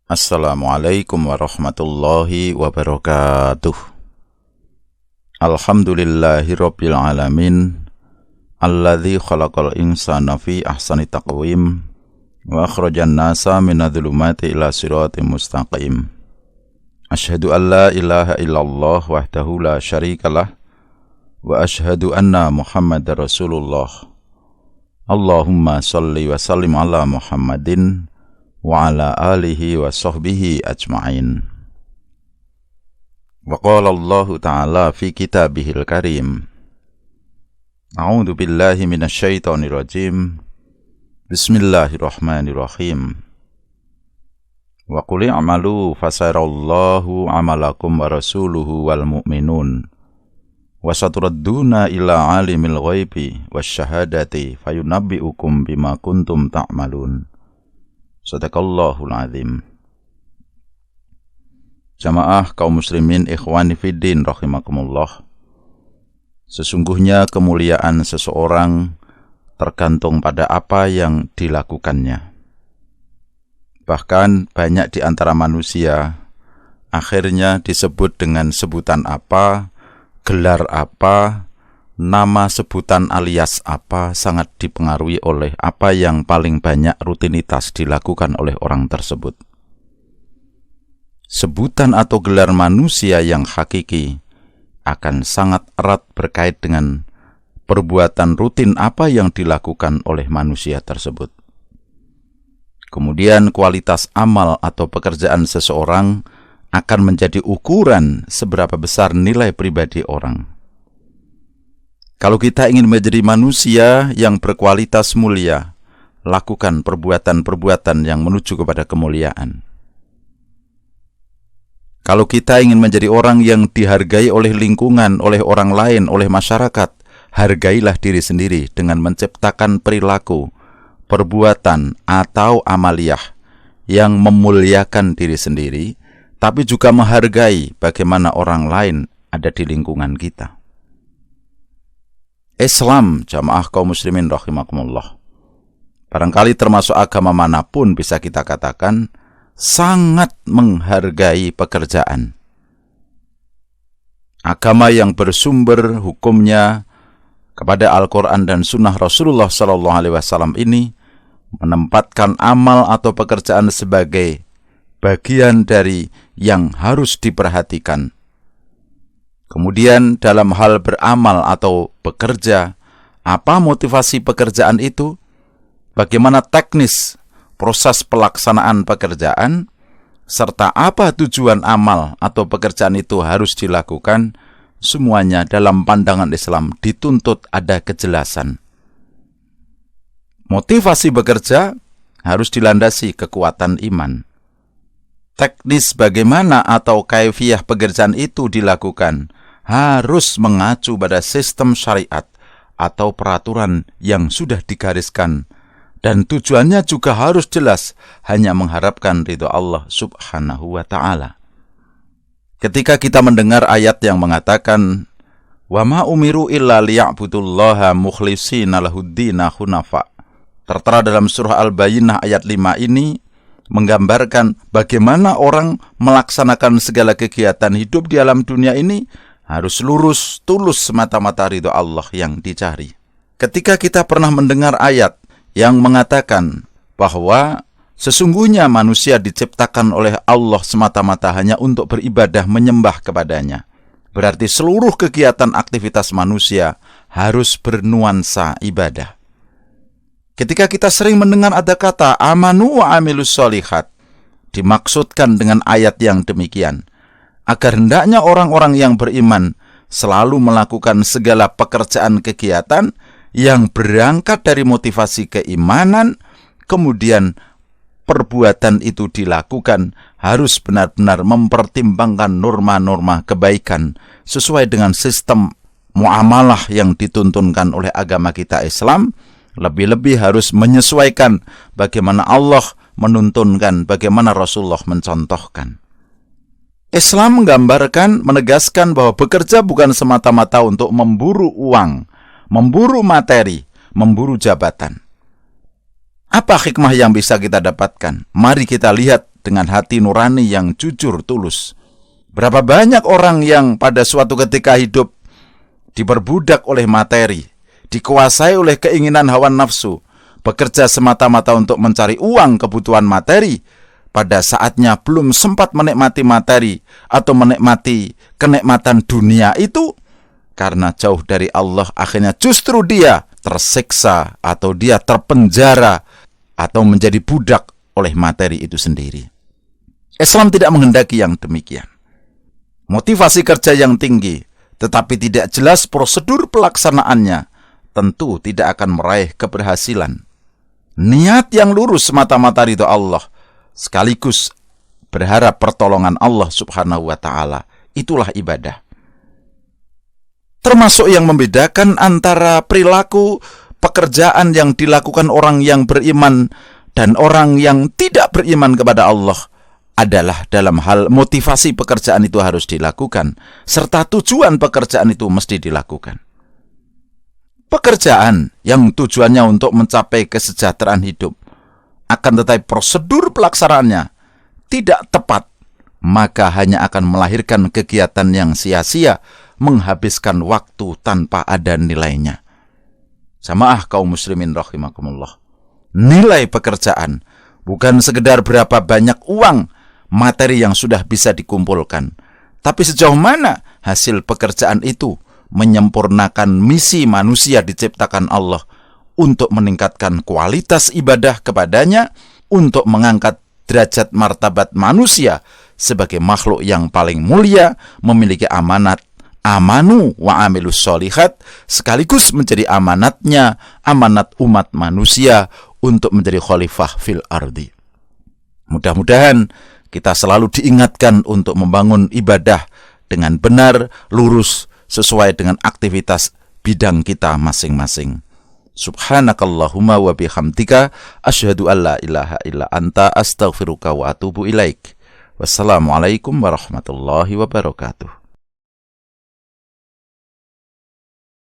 Assalamualaikum warahmatullahi wabarakatuh. Alhamdulillahirabbil alamin. Alladzi khalaqal insana fi ahsani taqwim wa akhrajan nasa minadh-dhulumati ila siratim mustaqim. Asyhadu an la ilaha illallah wahdahu la syarikalah wa asyhadu anna Muhammadar Rasulullah. Allahumma shalli wa sallim ala Muhammadin wa ala alihi wa sahbihi ajma'in. Wa qala Allahu ta'ala fi kitabihil karim. A'udzu billahi minasyaitonir rajim. Bismillahirrahmanirrahim. Wa qul i'malu fasayarallahu 'amalakum wa rasuluhu wal mu'minun. Wa saturadduna ila 'alimil ghaibi wasyahadati fayunabbi'ukum bima kuntum ta'malun. Sadaqallahul azim. Jamaah kaum muslimin ikhwani fiddin rahimakumullah. Sesungguhnya kemuliaan seseorang tergantung pada apa yang dilakukannya. Bahkan banyak di antara manusia akhirnya disebut dengan sebutan apa, gelar apa, nama sebutan alias apa sangat dipengaruhi oleh apa yang paling banyak rutinitas dilakukan oleh orang tersebut. Sebutan atau gelar manusia yang hakiki akan sangat erat berkait dengan perbuatan rutin apa yang dilakukan oleh manusia tersebut. Kemudian kualitas amal atau pekerjaan seseorang akan menjadi ukuran seberapa besar nilai pribadi orang. Kalau kita ingin menjadi manusia yang berkualitas mulia, lakukan perbuatan-perbuatan yang menuju kepada kemuliaan. Kalau kita ingin menjadi orang yang dihargai oleh lingkungan, oleh orang lain, oleh masyarakat, hargailah diri sendiri dengan menciptakan perilaku, perbuatan, atau amaliyah yang memuliakan diri sendiri, tapi juga menghargai bagaimana orang lain ada di lingkungan kita. Islam, jamaah kaum muslimin rahimakumullah, barangkali termasuk agama manapun bisa kita katakan sangat menghargai pekerjaan. Agama yang bersumber hukumnya kepada Al-Quran dan Sunnah Rasulullah SAW ini menempatkan amal atau pekerjaan sebagai bagian dari yang harus diperhatikan. Kemudian dalam hal beramal atau bekerja, apa motivasi pekerjaan itu? Bagaimana teknis proses pelaksanaan pekerjaan? Serta apa tujuan amal atau pekerjaan itu harus dilakukan? Semuanya dalam pandangan Islam dituntut ada kejelasan. Motivasi bekerja harus dilandasi kekuatan iman. Teknis bagaimana atau kaifiyah pekerjaan itu dilakukan harus mengacu pada sistem syariat atau peraturan yang sudah digariskan, dan tujuannya juga harus jelas, hanya mengharapkan ridho Allah subhanahu wa ta'ala. Ketika kita mendengar ayat yang mengatakan wa ma umiru illa liya'budullaha mukhlishina lahuddina hunafa, tertera dalam surah Al-Bayyinah ayat 5 ini menggambarkan bagaimana orang melaksanakan segala kegiatan hidup di alam dunia ini harus lurus, tulus, semata-mata ridho Allah yang dicari. Ketika kita pernah mendengar ayat yang mengatakan bahwa sesungguhnya manusia diciptakan oleh Allah semata-mata hanya untuk beribadah, menyembah kepadanya, berarti seluruh kegiatan aktivitas manusia harus bernuansa ibadah. Ketika kita sering mendengar ada kata amanu wa amilus sholihat, dimaksudkan dengan ayat yang demikian agar hendaknya orang-orang yang beriman selalu melakukan segala pekerjaan kegiatan yang berangkat dari motivasi keimanan, kemudian perbuatan itu dilakukan harus benar-benar mempertimbangkan norma-norma kebaikan sesuai dengan sistem muamalah yang dituntunkan oleh agama kita Islam. Lebih-lebih harus menyesuaikan bagaimana Allah menuntunkan, bagaimana Rasulullah mencontohkan. Islam menggambarkan, menegaskan bahwa bekerja bukan semata-mata untuk memburu uang, memburu materi, memburu jabatan. Apa hikmah yang bisa kita dapatkan? Mari kita lihat dengan hati nurani yang jujur tulus. Berapa banyak orang yang pada suatu ketika hidup diperbudak oleh materi, dikuasai oleh keinginan hawa nafsu, bekerja semata-mata untuk mencari uang kebutuhan materi, pada saatnya belum sempat menikmati materi atau menikmati kenikmatan dunia itu, karena jauh dari Allah akhirnya justru dia tersiksa atau dia terpenjara atau menjadi budak oleh materi itu sendiri. Islam tidak menghendaki yang demikian. Motivasi kerja yang tinggi tetapi tidak jelas prosedur pelaksanaannya tentu tidak akan meraih keberhasilan. Niat yang lurus semata-mata ridho Allah sekaligus berharap pertolongan Allah Subhanahu wa ta'ala, itulah ibadah. Termasuk yang membedakan antara perilaku pekerjaan yang dilakukan orang yang beriman dan orang yang tidak beriman kepada Allah adalah dalam hal motivasi pekerjaan itu harus dilakukan, serta tujuan pekerjaan itu mesti dilakukan. Pekerjaan yang tujuannya untuk mencapai kesejahteraan hidup, akan tetapi prosedur pelaksanaannya tidak tepat, maka hanya akan melahirkan kegiatan yang sia-sia, menghabiskan waktu tanpa ada nilainya. Jamaah kaum muslimin rahimakumullah. Nilai pekerjaan bukan sekedar berapa banyak uang materi yang sudah bisa dikumpulkan, tapi sejauh mana hasil pekerjaan itu menyempurnakan misi manusia diciptakan Allah untuk meningkatkan kualitas ibadah kepadanya, untuk mengangkat derajat martabat manusia sebagai makhluk yang paling mulia, memiliki amanat amanu wa amilus sholihat, sekaligus menjadi amanatnya, amanat umat manusia untuk menjadi khalifah fil ardi. Mudah-mudahan kita selalu diingatkan untuk membangun ibadah dengan benar, lurus, sesuai dengan aktivitas bidang kita masing-masing. Subhanakallahumma wa bihamdika asyhadu an la ilaha illa anta astaghfiruka wa atubu ilaik. Wassalamualaikum warahmatullahi wabarakatuh.